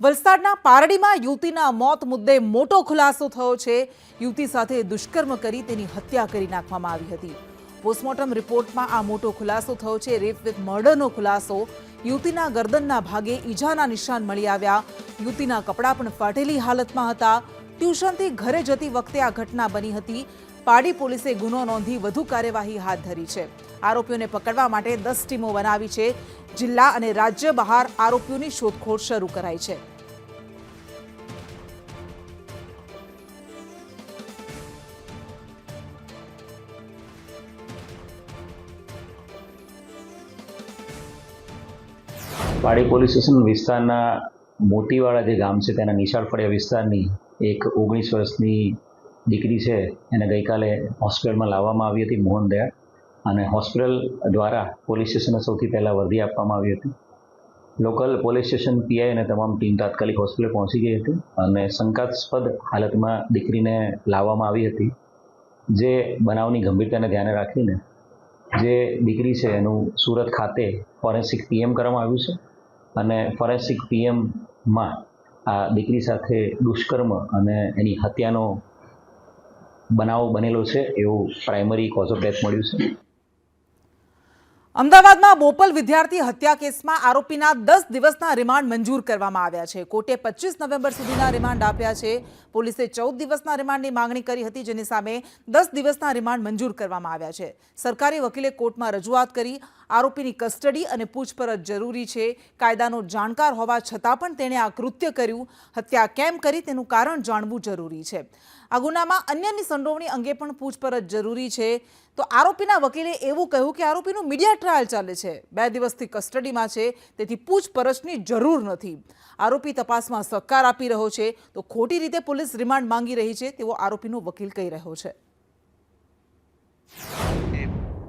વલસાડના પારડીમાં યુવતીના મોત મુદ્દે મોટો ખુલાસો થયો છે। યુવતી સાથે દુષ્કર્મ કરી તેની હત્યા કરી નાખવામાં આવી હતી। પોસ્ટમોર્ટમ રિપોર્ટમાં આ મોટો ખુલાસો થયો છે। રેપ વિથ મર્ડરનો ખુલાસો। યુવતીના ગરદનના ભાગે ઈજાના નિશાન મળી આવ્યા। યુવતીના કપડાં પણ ફાટેલી હાલતમાં હતા। ટ્યુશનથી ઘરે જતી વખતે આ ઘટના બની હતી। પારડી પોલીસે ગુનો નોંધી વધુ કાર્યવાહી હાથ ધરી છે। આરોપીઓને પકડવા માટે 10 ટીમો બનાવી છે। જિલ્લા અને રાજ્ય બહાર આરોપીઓની શોધખોળ શરૂ કરાઈ છે। પાડી પોલીસ સ્ટેશન વિસ્તારના મોતીવાડા જે ગામ છે તેના નિશાળ ફળિયા વિસ્તારની એક 19 વર્ષની દીકરી છે, એને ગઈકાલે હોસ્પિટલમાં લાવવામાં આવી હતી મોહન દયાળ, અને હોસ્પિટલ દ્વારા પોલીસ સ્ટેશને સૌથી પહેલાં વર્દી આપવામાં આવી હતી। લોકલ પોલીસ સ્ટેશન પીઆઈ અને તમામ ટીમ તાત્કાલિક હોસ્પિટલ પહોંચી ગઈ હતી અને શંકાસ્પદ હાલતમાં દીકરીને લાવવામાં આવી હતી। જે બનાવની ગંભીરતાને ધ્યાને રાખીને જે દીકરી છે એનું સુરત ખાતે ફોરેન્સિક પીએમ કરવામાં આવ્યું છે અને ફોરેન્સિક પીએમમાં આ દીકરી સાથે દુષ્કર્મ અને એની હત્યાનો બનાવ બનેલો છે એવું પ્રાઇમરી કોઝ ઓફ ડેથ મળ્યું છે। અમદાવાદમાં બોપલ વિદ્યાર્થી હત્યા કેસમાં આરોપીના 10 દિવસના રિમાન્ડ મંજૂર કરવામાં આવ્યા છે। કોર્ટે 25 નવેમ્બર સુધીના રિમાન્ડ આપ્યા છે। પોલીસે 14 દિવસના રિમાન્ડની માંગણી કરી હતી, જેની સામે 10 દિવસના રિમાન્ડ મંજૂર કરવામાં આવ્યા છે। સરકારી વકીલે કોર્ટમાં રજૂઆત કરી। આરોપીની કસ્ટડી અને પૂછપરછ જરૂરી છે। કાયદાનો જાણકાર હોવા છતાં પણ તેણે આ કૃત્ય કર્યું। હત્યા કેમ કરી તેનું કારણ જાણવું જરૂરી છે। આ ગુનામાં અન્યની સંડોવણી અંગે પણ પૂછપરછ જરૂરી છે। તો આરોપીના વકીલે એવું કહ્યું કે આરોપીનું મીડિયા ટ્રાયલ ચાલે છે, 2 દિવસથી કસ્ટડીમાં છે, તેથી પૂછપરછની જરૂર નથી। આરોપી તપાસમાં સહકાર આપી રહ્યો છે, તો ખોટી રીતે પોલીસ રિમાન્ડ માંગી રહી છે તેવો આરોપીનો વકીલ કહી રહ્યો છે।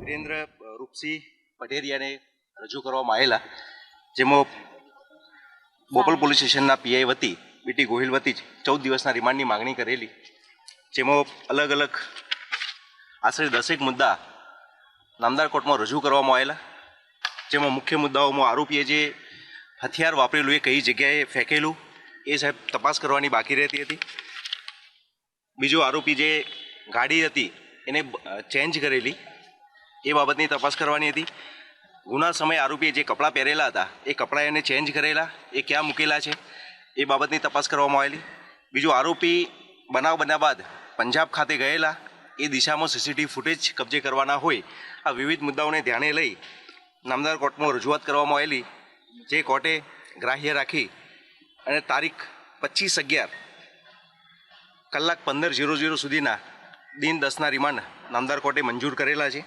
વિરેન્દ્ર રૂપસિંહ પટેરિયાને રજૂ કરવામાં આવેલા, જેમાં બોપલ પોલીસ સ્ટેશનના પીઆઈ વતી બીટી ગોહિલ વતી 14 દિવસના રિમાન્ડની માંગણી કરેલી, જેમાં અલગ અલગ આશરે 10 મુદ્દા નામદાર કોર્ટમાં રજૂ કરવામાં આવેલા। જેમાં મુખ્ય મુદ્દાઓમાં આરોપીએ જે હથિયાર વાપરેલું એ કઈ જગ્યાએ ફેંકેલું એ સાહેબ તપાસ કરવાની બાકી રહેતી હતી। બીજો, આરોપી જે ગાડી હતી એને ચેન્જ કરેલી એ બાબતની તપાસ કરવાની હતી। ગુના સમયે આરોપીએ જે કપડાં પહેરેલા હતા એ કપડાં એને ચેન્જ કરેલા, એ ક્યાં મૂકેલા છે એ બાબતની તપાસ કરવામાં આવેલી। બીજું, આરોપી બનાવ બન્યા બાદ પંજાબ ખાતે ગયેલા, એ દિશામાં સીસીટીવી ફૂટેજ કબજે કરવાના હોય। આ વિવિધ મુદ્દાઓને ધ્યાને લઈ નામદાર કોર્ટમાં રજૂઆત કરવામાં આવેલી, જે કોર્ટે ગ્રાહ્ય રાખી અને તારીખ 25/11 કલાક 15:00 સુધીના દિન 10ના રિમાન્ડ નામદાર કોર્ટે મંજૂર કરેલા છે।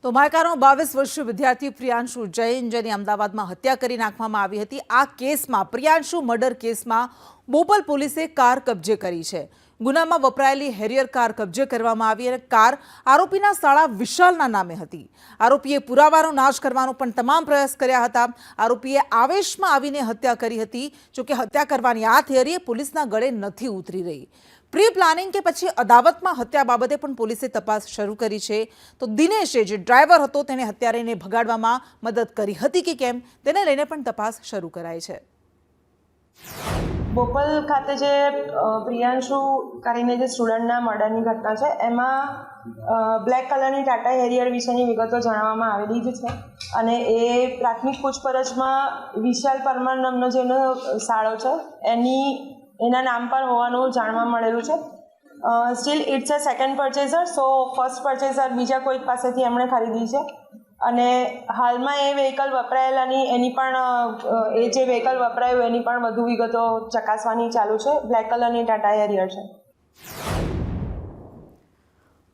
તો માયકાનો 22 વર્ષીય વિદ્યાર્થી પ્રિયાંશુ જૈન, જેની અમદાવાદમાં હત્યા કરી નાખવામાં આવી હતી, આ કેસમાં પ્રિયાંશુ મર્ડર કેસમાં બોપલ પોલીસે કાર કબજે કરી છે। ગુનામાં વપરાયેલી હેરિયર કાર કબજે કરવામાં આવી અને કાર આરોપીના સાળા વિશાલના નામે હતી। આરોપીએ પુરાવાનો નાશ કરવાનો પણ તમામ પ્રયાસ કર્યા હતા। આરોપીએ આવેશમાં આવીને હત્યા કરી હતી। જોકે હત્યા કરવાની આ થિયરી પોલીસના ગળે નથી ઉતરી રહી। પ્રી પ્લાનિંગ કે પછી અદાવતમાં હત્યા બાબતે પણ પોલીસે તપાસ શરૂ કરી છે। તો દિનેશે, જે ડ્રાઈવર હતો, તેને હત્યારાને ભગાડવામાં મદદ કરી હતી કે કેમ, તેને લઈને પણ તપાસ શરૂ કરાઈ છે। બોપલ ખાતે જે પ્રિયાંશુ કરીને જે સ્ટુડન્ટના મર્ડરની ઘટના છે, એમાં બ્લેક કલરની ટાટા હેરિયર વિશેની વિગતો જણાવવામાં આવેલી જ છે અને એ પ્રાથમિક પૂછપરછમાં વિશાલ પરમાર નામનો જેનો સાળો છે એના નામ પર હોવાનું જાણવા મળેલું છે। Still it's a second purchaser, so first purchaser બીજા કોઈક પાસેથી એમણે ખરીદી છે અને હાલમાં એ વ્હીકલ વપરાયેલાની એની પણ એ જે વ્હીકલ વપરાયું એની પણ વધુ વિગતો ચકાસવાની ચાલુ છે। બ્લેક કલરની ટાટા હેરિયર છે।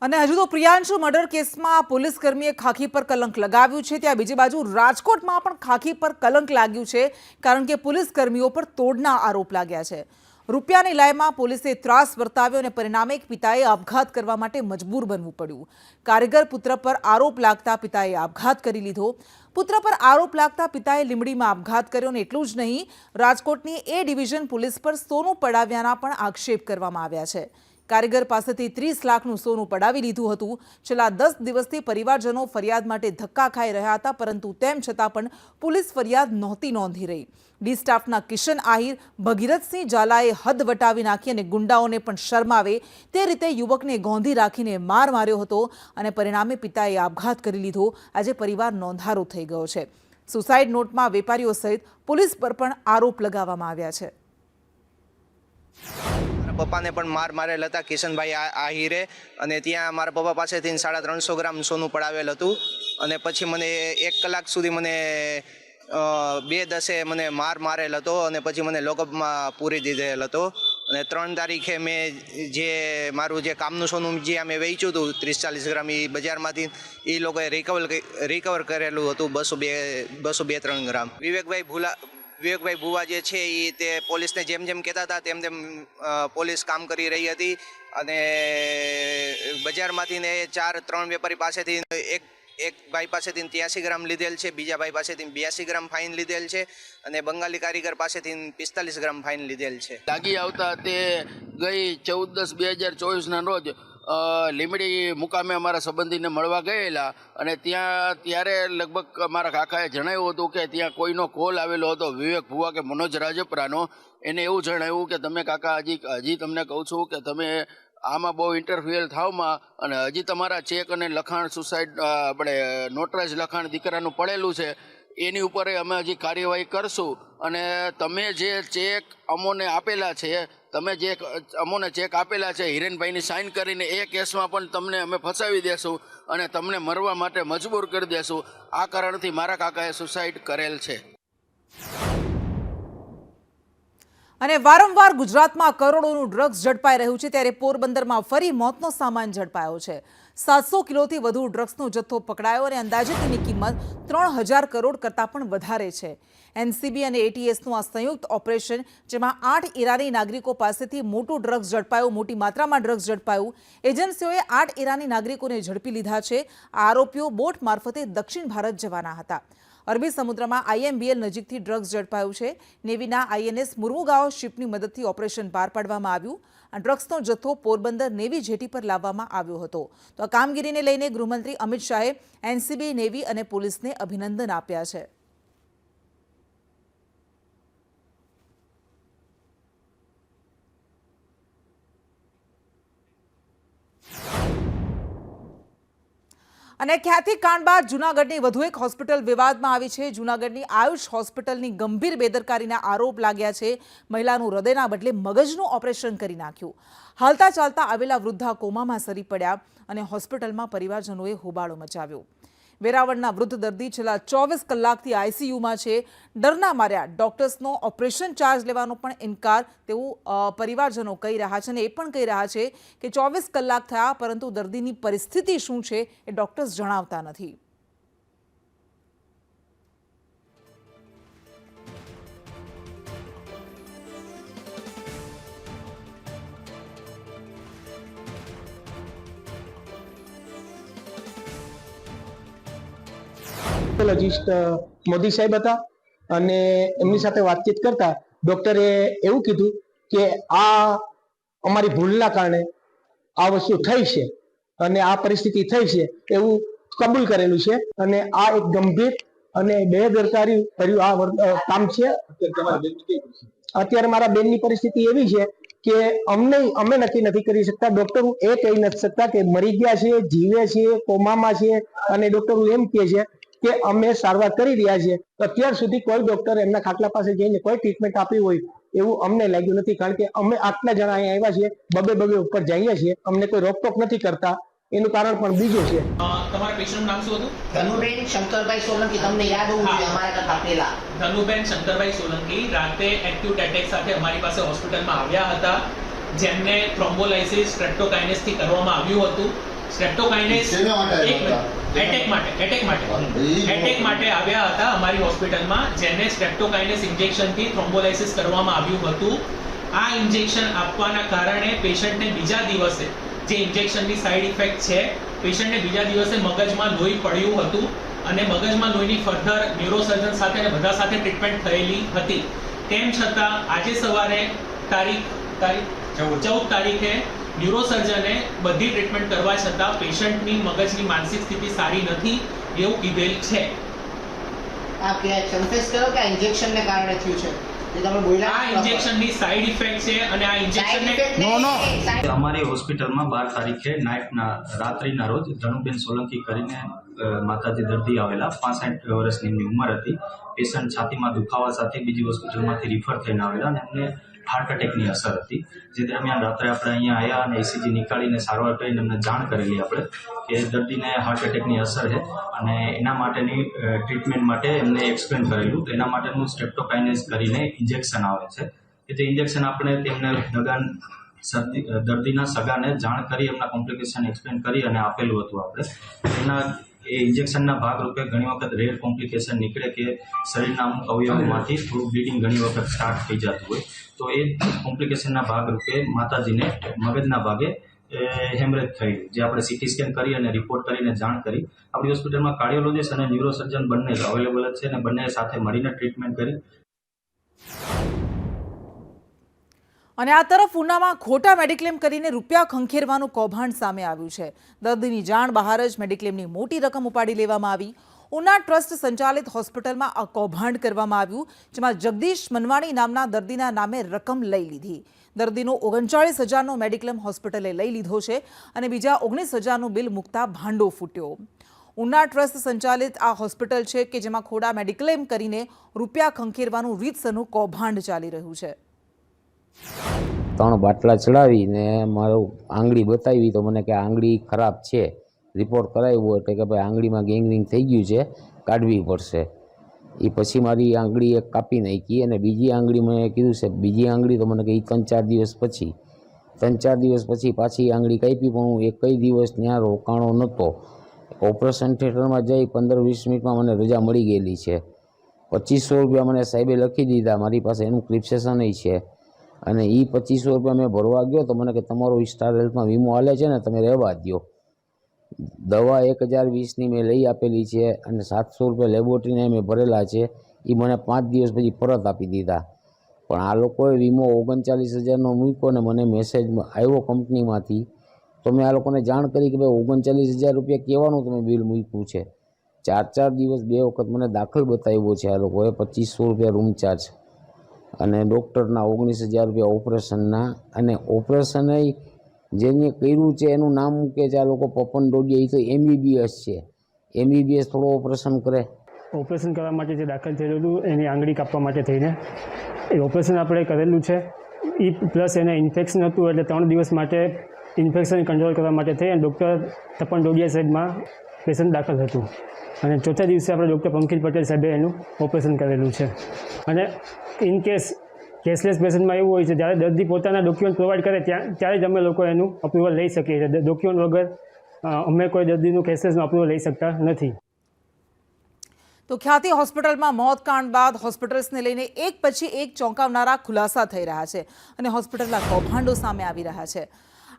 અને હજુ તો પ્રિયાંશુ મર્ડર કેસમાં પોલીસ કર્મીએ ખાખી પર કલંક લગાવ્યું છે, ત્યાં બીજી બાજુ રાજકોટમાં પણ ખાખી પર કલંક લાગ્યું છે, કારણ કે પોલીસ કર્મીઓ પર તોડના આરોપ લાગ્યા છે। રૂપિયાની લાયમાં પોલીસે ત્રાસ વર્તાવ્યો અને પરિણામે એક પિતાએ આપઘાત કરવા માટે મજબૂર બનવું પડ્યું। કારીગર પુત્ર પર આરોપ લાગતા પિતાએ આપઘાત કરી લીધો। પુત્ર પર આરોપ લાગતા પિતાએ લીંબડીમાં આપઘાત કર્યો અને એટલું જ નહીં, રાજકોટની એ ડિવિઝન પોલીસ પર સોનું પડાવ્યાના પણ આક્ષેપ કરવામાં આવ્યા છે। કારીગર પાસેથી 30 લાખનું સોનું પડાવી લીધું હતું. છેલ્લા 10 દિવસથી પરિવારજનો ફરિયાદ માટે ધક્કા ખાઈ રહ્યા હતા, પરંતુ તેમ છતાં પણ પોલીસ ફરિયાદ નહોતી નોંધી રહી. ડી સ્ટાફના કિશન આહિર, ભગીરથસિંહ ઝાલાએ હદ વટાવી નાખી અને ગુંડાઓને પણ શરમાવે તે રીતે યુવકને ગોંધી રાખીને માર માર્યો હતો અને પરિણામે પિતાએ આપઘાત કરી લીધો. આજે પરિવાર નોંધારો થઈ ગયો છે. સુસાઇડ નોટમાં વેપારીઓ સહિત પોલીસ પર પણ આરોપ લગાવવામાં આવ્યા છે. પપ્પાને પણ મારેલ હતા કિશનભાઈ આહિરે, અને ત્યાં મારા પપ્પા પાસેથી 350 ગ્રામ સોનું પડાવેલ હતું. અને પછી મને 1 કલાક સુધી મને 2:10 મને મારેલ હતો અને પછી મને લોકઅપમાં પૂરી દીધેલ હતો. અને 3 તારીખે મેં જે મારું જે કામનું સોનું જે અમે વેચ્યું હતું 30-40 ગ્રામ એ બજારમાંથી એ લોકોએ રિકવર કરેલું હતું 202-3 ગ્રામ. વિવેકભાઈ ભુવા જે છે એ તે પોલીસને જેમ કહેતા હતા તેમ પોલીસ કામ કરી રહી હતી. અને બજારમાંથી ને 3 વેપારી પાસેથી એક ભાઈ પાસેથી 83 ગ્રામ લીધેલ છે, બીજા ભાઈ પાસેથી 82 ગ્રામ ફાઇન લીધેલ છે અને બંગાળી કારીગર પાસેથી 45 ગ્રામ ફાઇન લીધેલ છે. લાગી આવતા તે ગઈ 14/10/2024ના રોજ લીમડી મુકામે અમારા સંબંધીને મળવા ગયેલા અને ત્યારે લગભગ અમારા કાકાએ જણાવ્યું હતું કે ત્યાં કોઈનો કોલ આવેલો હતો, વિવેક ભુવા કે મનોજ રાજપરાનો. એને એવું જણાવ્યું કે તમે કાકા હજી તમને કહું છું કે તમે આમાં બહુ ઇન્ટરફિયર થાવમાં અને હજી તમારા ચેક અને લખાણ સુસાઇડ આપણે નોટરાઇઝ લખાણ દીકરાનું પડેલું છે, એની ઉપર અમે હજી કાર્યવાહી કરશું. અને તમે જે ચેક અમોને આપેલા છે, તમે જે અમોને ચેક આપેલા છે હિરેનભાઈની સાઇન કરીને, એ કેસમાં પણ તમને અમે ફસાવી દેશું અને તમને મરવા માટે મજબૂર કરી દેશું. આ કારણથી મારા કાકાએ સુસાઇડ કરેલ છે. અને વારંવાર ગુજરાતમાં કરોડોનું ડ્રગ્સ ઝડપાઈ રહ્યું છે, ત્યારે પોરબંદરમાં ફરી મોતનો સામાન ઝડપાયો છે. 700 કિલોથી વધુ ડ્રગ્સનો જથ્થો પકડાયો અને અંદાજે તેની કિંમત 3000 કરોડ કરતાં પણ વધારે છે. એનસીબી અને એટીએસનું આ સંયુક્ત ઓપરેશન, જેમાં 8 ઈરાની નાગરિકો પાસેથી મોટું ડ્રગ્સ ઝડપાયું, મોટી માત્રામાં ડ્રગ્સ ઝડપાયું. એજન્સીઓએ 8 ઈરાની નાગરિકોને ઝડપી લીધા છે. આ આરોપીઓ બોટ મારફતે દક્ષિણ ભારત જવાના હતા. અરબી સમુદ્રમાં IMBL નજીકથી ડ્રગ્સ ઝડપાયું છે. નેવીના INS મુર્મુગાંવ શિપની મદદથી ઓપરેશન પાર પાડવામાં આવ્યું. આ ડ્રગ્સનો જથ્થો પોરબંદર નેવી જેટી પર લાવવામાં આવ્યો હતો. તો આ કામગીરીને લઈને ગૃહમંત્રી અમિત શાહે એનસીબી, નેવી અને પોલીસને અભિનંદન આપ્યા છે. અને ખ્યાતિકાંડ બાદ જૂનાગઢની વધુ એક હોસ્પિટલ વિવાદમાં આવી છે. જૂનાગઢની આયુષ હોસ્પિટલની ગંભીર બેદરકારીના આરોપ લાગ્યા છે. મહિલાનું હૃદયના બદલે મગજનું ઓપરેશન કરી નાખ્યું. હાલતા ચાલતા આવેલા વૃદ્ધા કોમામાં સરી પડ્યા અને હોસ્પિટલમાં પરિવારજનોએ હોબાળો મચાવ્યો. વેરાવળના વૃદ્ધ દર્દી છેલ્લા 24 કલાકથી આઈસીયુમાં છે. ડરના માર્યા ડોક્ટર્સનો ઓપરેશન ચાર્જ લેવાનો પણ ઇનકાર તેવું પરિવારજનો કહી રહ્યા છે. અને એ પણ કહી રહ્યા છે કે 24 કલાક થયા પરંતુ દર્દીની પરિસ્થિતિ શું છે એ ડોક્ટર્સ જણાવતા નથી. પેથોલોજીસ્ટ મોદી સાહેબ હતા અને એમની સાથે વાતચીત કરતા ડોક્ટરે એવું કીધું કે આ અમારી ભૂલના કારણે આ વસ્તુ થઈ છે અને આ પરિસ્થિતિ થઈ છે એવું કબૂલ કરેલું છે. અને આ એક ગંભીર અને બેદરકારી ભર્યું આ કામ છે. અત્યારે મારા બેનની પરિસ્થિતિ એવી છે કે અમે નક્કી નથી કરી શકતા. ડોક્ટરો એ કહી નથી શકતા કે મરી ગયા છે, જીવે છે, કોમામાં છે. અને ડોક્ટરો એમ કહે છે કે અમે સારવાર કરી રહ્યા છીએ. અત્યાર સુધી કોઈ ડોક્ટર એમના ખાટલા પાસે જઈને કોઈ ટ્રીટમેન્ટ આપી હોય એવું અમને લાગ્યું નથી. કારણ કે અમે આટલા જણા અહીંયા આવ્યા છીએ, બબે ઉપર જઈએ છીએ, અમને કોઈ રોકટોક નથી કરતા. એનું કારણ પણ બીજું છે. તમારા પેશન્ટનું નામ શું હતું? ધનુબેન શંકરભાઈ સોલંકી. તમને યાદ હોવું જોઈએ અમારા કરતા પહેલા. ધનુબેન શંકરભાઈ સોલંકી રાતે એક્યુટ એટેક સાથે અમારી પાસે હોસ્પિટલમાં આવ્યા હતા, જેમને થ્રોમ્બોલાઇસિસ સ્ટ્રેપ્ટોકાઇનેસથી કરવામાં આવ્યું હતું. સ્ટ્રેપ્ટોકાઇનેસ એટેક માટે આવ્યા હતા અમારી હોસ્પિટલમાં, જેને સ્ટ્રેપ્ટોકાઇનેસ ઇન્જેક્શનથી થ્રોમ્બોલાઇસિસ કરવામાં આવ્યું હતું. આ ઇન્જેક્શન આપવાના કારણે પેશન્ટને બીજા દિવસે, જે ઇન્જેક્શનની સાઇડ ઇફેક્ટ છે, પેશન્ટને બીજા દિવસે મગજમાં લોહી પડ્યું હતું અને મગજમાં લોહીની ફર્ધર ન્યુરોસર્જન સાથે અને બધા સાથે ટ્રીટમેન્ટ થયેલી હતી. તેમ છતાં આજે સવારે તારીખ 14 તારીખે ન્યુરોસર્જને બધી ટ્રીટમેન્ટ કરવા છતાં પેશન્ટની મગજની માનસિક સ્થિતિ સારી નથી એવું કીધેલ છે. આ કન્ફેસ કરો કે આ ઇન્જેક્શનને કારણે થયું છે એ તમે બોલ્યા આ ઇન્જેક્શનની સાઇડ ઇફેક્ટ છે અને આ ઇન્જેક્શનને અમારી હોસ્પિટલમાં 12 તારીખે રાત્રિના રોજ ધનુબેન સોલંકી કરીને માતાજી દર્દી આવેલા, 65 વર્ષની એમની ઉંમર હતી. પેશન્ટ છાતીમાં દુખાવા સાથે બીજી હોસ્પિટલમાંથી રિફર થઈને આવેલા અને એમને હાર્ટ એટેકની અસર હતી. જે દરમિયાન રાત્રે આપણે અહીંયા આવ્યા અને ECG નીકાળીને સારવાર કરીને એમને જાણ કરેલી આપણે કે દર્દીને હાર્ટ એટેકની અસર છે અને એના માટેની ટ્રીટમેન્ટ માટે એમને એક્સપ્લેન કરેલું. તો એના માટેનું સ્ટ્રેપ્ટોકાઇનેઝ કરીને ઇન્જેક્શન આવે છે કે તે ઇન્જેક્શન આપણે તેમને દર્દીના સગાને જાણ કરી એમના કોમ્પ્લિકેશન એક્સપ્લેન કરી અને આપેલું હતું આપણે. એના એ ઇન્જેક્શનના ભાગરૂપે ઘણી વખત રેર કોમ્પ્લિકેશન નીકળે કે શરીરના અમુક અવયવોમાંથી થોડું બ્લીડિંગ ઘણી વખત સ્ટાર્ટ થઈ જતું હોય. તો એ કોમ્પ્લિકેશનના ભાગરૂપે માતાજીને મગજના ભાગે હેમરેજ થયું, જે આપણે CT સ્કેન કરી અને રિપોર્ટ કરીને જાણ કરી. આપણી હોસ્પિટલમાં કાર્ડિયોલોજીસ્ટ અને ન્યુરોસર્જન બંને અવેલેબલ જ છે અને બંને સાથે મળીને ટ્રીટમેન્ટ કરી. અને આ તરફ ઉનામાં ખોટા મેડિક્લેમ કરીને રૂપિયા ખંખેરવાનું કૌભાંડ સામે આવ્યું છે. દર્દીની જાણ બહાર જ મેડિક્લેમની મોટી રકમ ઉપાડી લેવામાં આવી. ઉના ટ્રસ્ટ સંચાલિત હોસ્પિટલમાં આ કૌભાંડ કરવામાં આવ્યું, જેમાં જગદીશ મનવાણી નામના દર્દીના નામે રકમ લઈ લીધી. દર્દીનો 39,000નો મેડિક્લેમ હોસ્પિટલે લઈ લીધો છે અને બીજા 19,000નું બિલ મૂકતા ભાંડો ફૂટ્યો. ઉના ટ્રસ્ટ સંચાલિત આ હોસ્પિટલ છે કે જેમાં ખોટા મેડિક્લેમ કરીને રૂપિયા ખંખેરવાનું રીતસરનું કૌભાંડ ચાલી રહ્યું છે. 3 બાટલા ચડાવીને મારું આંગળી બતાવી તો મને કે આંગળી ખરાબ છે. રિપોર્ટ કરાવ્યો એટલે કે ભાઈ આંગળીમાં ગેંગરિંગ થઈ ગયું છે, કાઢવી પડશે. એ પછી મારી આંગળી એક કાપી નાખી અને બીજી આંગળી મેં કીધું છે બીજી આંગળી તો મને કે 3-4 દિવસ પછી પાછી આંગળી કાપી, પણ હું એકય દિવસ ત્યાં રોકાણો નહોતો. ઓપરેશન થિયેટરમાં જઈ 15-20 મિનિટમાં મને રજા મળી ગયેલી છે. 2500 રૂપિયા મને સાહેબે લખી દીધા, મારી પાસે એનું ક્રિપ્સેશન છે અને એ 2500 રૂપિયા મેં ભરવા ગયો તો મને કે તમારો સ્ટાર હેલ્થમાં વીમો હાલે છે ને, તમે રહેવા દો. દવા 1020ની મેં લઈ આપેલી છે અને 700 રૂપિયા લેબોરેટરીને મેં ભરેલા છે. એ મને 5 દિવસ પછી પરત આપી દીધા. પણ આ લોકોએ વીમો 39,000નો મૂક્યો ને મને મેસેજ આવ્યો કંપનીમાંથી. તો મેં આ લોકોને જાણ કરી કે ભાઈ 39,000 રૂપિયા કહેવાનું તમે બિલ મૂક્યું છે. 4 દિવસ 2 વખત મને દાખલ બતાવ્યો છે આ લોકોએ. 2500 રૂપિયા રૂમ ચાર્જ અને ડૉક્ટરના 19,000 રૂપિયા ઓપરેશનના. અને ઓપરેશન જેને કર્યું છે એનું નામ મૂકે છે આ લોકો પપન ડોડિયા. એ તો MBBS છે. MBBS થોડો ઓપરેશન કરે. ઓપરેશન કરવા માટે જે દાખલ થયેલું હતું એની આંગળી કાપવા માટે થઈને એ ઓપરેશન આપણે કરેલું છે. એ પ્લસ એને ઇન્ફેક્શન હતું એટલે 3 દિવસ માટે ઇન્ફેક્શન કંટ્રોલ કરવા માટે થઈ અને ડૉક્ટર તપન ડોડિયા સાહેબમાં પેશન્ટ દાખલ હતું અને 4થા દિવસે આપણે ડૉક્ટર પંકજ પટેલ સાહેબે એનું ઓપરેશન કરેલું છે. અને ઇન કેશલેસ પેશન્ટમાં એવું હોય છે જ્યારે દર્દી પોતાના ડોક્યુમેન્ટ પ્રોવાઈડ કરે ત્યારે જ અમે લોકો એનું અપ્રુવલ લઈ શકીએ છીએ. ડોક્યુમેન્ટ વગર અમે કોઈ દર્દીનું કેશલેસનું અપ્રુવલ લઈ શકતા નથી. તો ખ્યાતિ હોસ્પિટલમાં મોતકાંડ બાદ હોસ્પિટલ્સને લઈને એક પછી એક ચોંકાવનારા ખુલાસા થઈ રહ્યા છે અને હોસ્પિટલના કૌભાંડો સામે આવી રહ્યા છે.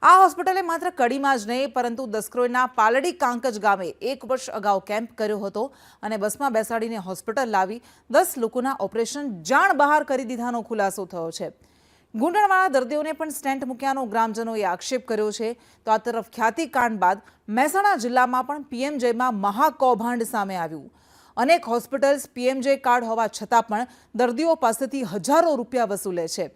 આ હોસ્પિટલે માત્ર કડીમાં જ નહીં પરંતુ દસક્રોઈના પાલડી કાંકજ ગામે 1 વર્ષ અગાઉ કેમ્પ કર્યો હતો અને બસમાં બેસાડીને હોસ્પિટલ લાવી 10 લોકોના ઓપરેશન જાણ બહાર કરી દીધાનો ખુલાસો થયો છે. ઘૂંટણવાળા દર્દીઓને પણ સ્ટેન્ટ મૂક્યાનો ગ્રામજનોએ આક્ષેપ કર્યો છે. તો આ તરફ ખ્યાતિ કાંડ બાદ મહેસાણા જિલ્લામાં પણ PMJમાં મહાકૌભાંડ સામે આવ્યું. અનેક હોસ્પિટલ્સ PMJ કાર્ડ હોવા છતાં પણ દર્દીઓ પાસેથી હજારો રૂપિયા વસૂલે છે.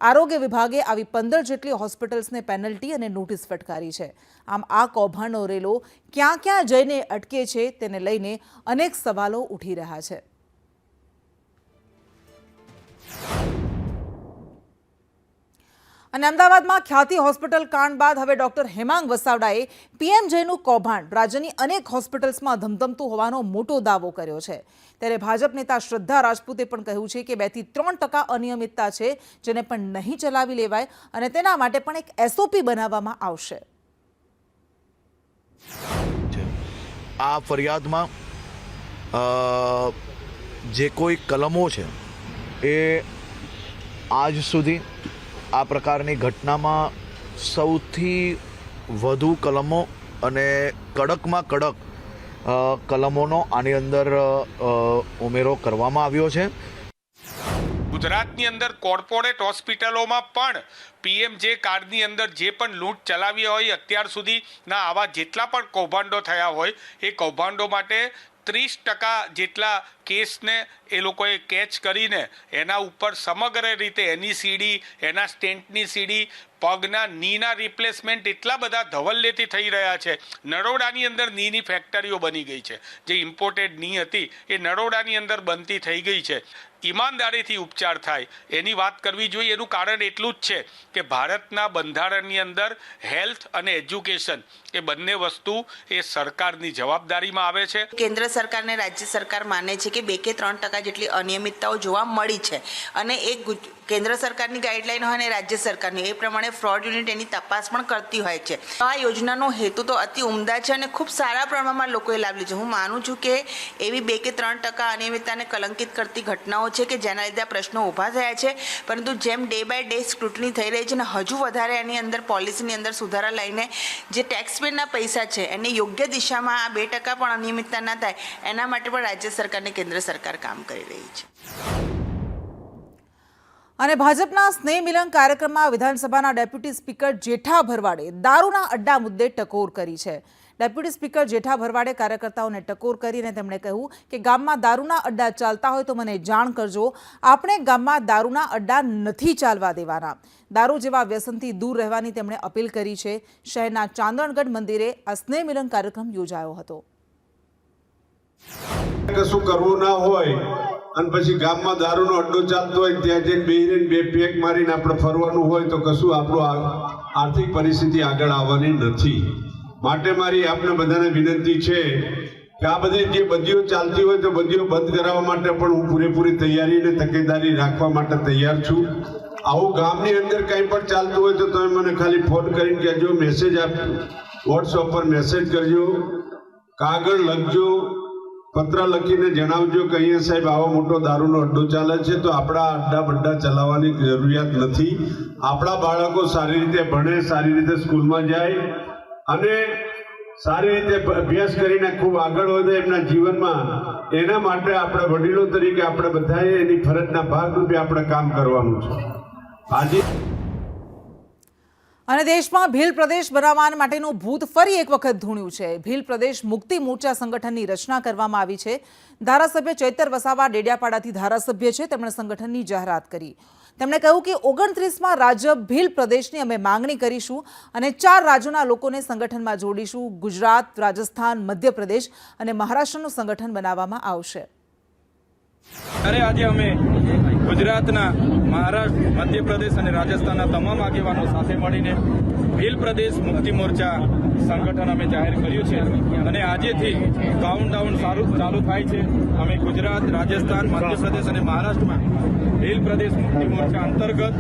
આરોગ્ય વિભાગે આવી 15 જેટલી હોસ્પિટલ્સને પેનલ્ટી અને નોટિસ ફટકારી છે. આમ આ કૌભાંડનો રેલો ક્યાં ક્યાં જઈને અટકે છે તેને લઈને અનેક સવાલો ઉઠી રહ્યા છે. અને અમદાવાદમાં ખ્યાતિ હોસ્પિટલ કાંડ બાદ હવે ડોક્ટર હેમાંગ વસાવડાએ PMJનું કૌભાંડ રાજ્યની અનેક હોસ્પિટલ્સમાં ધમધમતું હોવાનો મોટો દાવો કર્યો છે. ત્યારે ભાજપ નેતા શ્રદ્ધા રાજપૂતે પણ કહ્યું છે કે 2-3% અનિયમિતતા છે જેને પણ નહીં ચલાવી લેવાય અને તેના માટે પણ એક SOP બનાવવામાં આવશે. આ ફરિયાદમાં જે કોઈ કલમો છે એ આજ સુધી આ પ્રકારની ઘટનામાં સૌથી વધુ કલમો અને કડકમાં કડક કલમોનો આની અંદર ઉમેરો કરવામાં આવ્યો છે. ગુજરાતની અંદર કોર્પોરેટ હોસ્પિટલોમાં પણ PMJ કાર્ડની અંદર જે પણ લૂંટ ચલાવી હોય અત્યાર સુધીના આવા જેટલા પણ કૌભાંડો થયા હોય એ કૌભાંડો માટે 30% જેટલા કેસને એ લોકોએ કેચ કરીને એના ઉપર સમગ્ર રીતે એની સીડી, એના સ્ટેન્ટની સીડી, પગના નીના રિપ્લેસમેન્ટ એટલા બધા ધવલ્લેથી થઈ રહ્યા છે. નરોડાની અંદર નીની ફેક્ટરીઓ બની ગઈ છે. જે ઇમ્પોર્ટેડ ની હતી એ નરોડાની અંદર બનતી થઈ ગઈ છે. ઈમાનદારીથી ઉપચાર થાય એની વાત કરવી જોઈએ. એનું કારણ એટલું જ છે કે ભારતના બંધારણની અંદર હેલ્થ અને એજ્યુકેશન એ બંને વસ્તુ એ સરકારની જવાબદારીમાં આવે છે. કેન્દ્ર સરકાર ને રાજ્ય સરકાર માને છે કે 2 કે 3% જેટલી અનિયમિતતાઓ જોવા મળી છે અને એક કેન્દ્ર સરકારની ગાઈડલાઈન હોય અને રાજ્ય સરકારની એ પ્રમાણે ફ્રોડ યુનિટ એની તપાસ પણ કરતી હોય છે. આ યોજનાનો હેતુ તો અતિ ઉમદા છે અને ખૂબ સારા પ્રમાણમાં લોકોએ લાભ લીધો. હું માનું છું કે એવી 2 કે 3% અનિયમિતતાને કલંકિત કરતી ઘટનાઓ છે કે જેના લીધે આ પ્રશ્નો ઊભા થયા છે, પરંતુ જેમ ડે બાય ડે સ્ક્રુટની થઈ રહી છે અને હજુ વધારે એની અંદર પોલિસીની અંદર સુધારા લઈને જે ટેક્સપેયરના પૈસા છે એને યોગ્ય દિશામાં આ 2% પણ અનિયમિતતા ના થાય એના માટે પણ રાજ્ય સરકાર અને કેન્દ્ર સરકાર કામ કરી રહી છે. અને ભાજપના સ્નેહ મિલન કાર્યક્રમમાં વિધાનસભાના ડેપ્યુટી સ્પીકર જેઠા ભરવાડે દારૂના અડ્ડા મુદ્દે ટકોર કરી છે. ડેપ્યુટી સ્પીકર જેઠા ભરવાડે કાર્યકર્તાઓને ટકોર કરીને તેમણે કહ્યું કે ગામમાં દારૂના અડ્ડા ચાલતા હોય તો મને જાણ કરજો. આપણે ગામમાં દારૂના અડ્ડા નથી ચાલવા દેવાના. દારૂ જેવા વ્યસનથી દૂર રહેવાની તેમણે અપીલ કરી છે. શહેરના ચાંદણગઢ મંદિરે આ સ્નેહ મિલન કાર્યક્રમ યોજાયો હતો. કશું કરવું ના હોય અને પછી ગામમાં દારૂનો અડ્ડો ચાલતો હોય ત્યાં જઈને બેહીને 2 પેક મારીને આપણે ફરવાનું હોય તો કશું આપણું આર્થિક પરિસ્થિતિ આગળ આવવાની નથી. માટે મારી આપને બધાને વિનંતી છે કે આ બધી જે બદીઓ ચાલતી હોય તો બદીઓ બંધ કરાવવા માટે પણ હું પૂરેપૂરી તૈયારી અને તકેદારી રાખવા માટે તૈયાર છું. આવું ગામની અંદર કંઈ પણ ચાલતું હોય તો તમે મને ખાલી ફોન કરીને કહેજો, મેસેજ વોટ્સઅપ પર મેસેજ કરજો, કાગળ લખજો, પત્ર લખીને જણાવજો કે અહીંયા સાહેબ આવો મોટો દારૂનો અડ્ડો ચાલે છે તો આપણા અડ્ડા બડ્ડા ચલાવવાની જરૂરિયાત નથી. આપણા બાળકો સારી રીતે ભણે, સારી રીતે સ્કૂલમાં જાય અને સારી રીતે અભ્યાસ કરીને ખૂબ આગળ વધે એમના જીવનમાં. એના માટે આપણે વડીલો તરીકે આપણે બધાએ એની ફરજના ભાગરૂપે આપણે કામ કરવાનું છે. આજે અને દેશમાં ભીલ પ્રદેશ બનાવવા માટેનું ભૂત ફરી એક વખત ધૂણ્યું છે. ભીલ પ્રદેશ મુક્તિ મોરચા સંગઠનની રચના કરવામાં આવી છે. ધારાસભ્ય ચૈતર વસાવા ડેડિયાપાડાથી ધારાસભ્ય છે. તેમણે સંગઠનની જાહેરાત કરી. તેમણે કહ્યું કે 29માં રાજ્ય ભીલ પ્રદેશની અમે માંગણી કરીશું અને 4 રાજ્યોના લોકોને સંગઠનમાં જોડીશું. ગુજરાત, રાજસ્થાન, મધ્યપ્રદેશ અને મહારાષ્ટ્રનું સંગઠન બનાવવામાં આવશે. આજે અમે ગુજરાતના, મહારાષ્ટ્ર, મધ્યપ્રદેશ અને રાજસ્થાનના તમામ આગેવાનો સાથે મળીને ભીલ પ્રદેશ મુક્તિ મોરચા સંગઠન અમે જાહેર કર્યું છે અને આજેથી કાઉન્ટડાઉન ચાલુ થાય છે. અમે ગુજરાત, રાજસ્થાન, મધ્યપ્રદેશ અને મહારાષ્ટ્રમાં ભીલ પ્રદેશ મુક્તિ મોરચા અંતર્ગત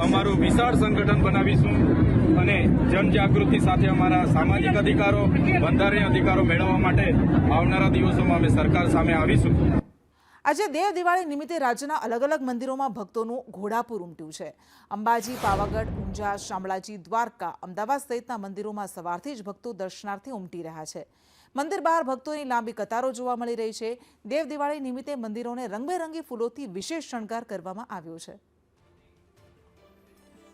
અમારું વિશાળ સંગઠન બનાવીશું અને જનજાગૃતિ સાથે અમારા સામાજિક અધિકારો, બંધારણીય અધિકારો મેળવવા માટે આવનારા દિવસોમાં અમે સરકાર સામે આવીશું. આજે દેવ દિવાળી નિમિત્તે રાજ્યના અલગ અલગ મંદિરોમાં ભક્તોનું ઘોડાપુર ઉમટ્યું છે. અંબાજી, પાવાગઢ, ઊંઝા, શામળાજી, દ્વારકા, અમદાવાદ સહિતના મંદિરોમાં સવારથી જ ભક્તો દર્શનાર્થે ઉમટી રહ્યા છે. મંદિર બહાર ભક્તોની લાંબી કતારો જોવા મળી રહી છે. દેવ દિવાળી નિમિત્તે મંદિરોને રંગબેરંગી ફૂલોથી વિશેષ શણગાર કરવામાં આવ્યો છે.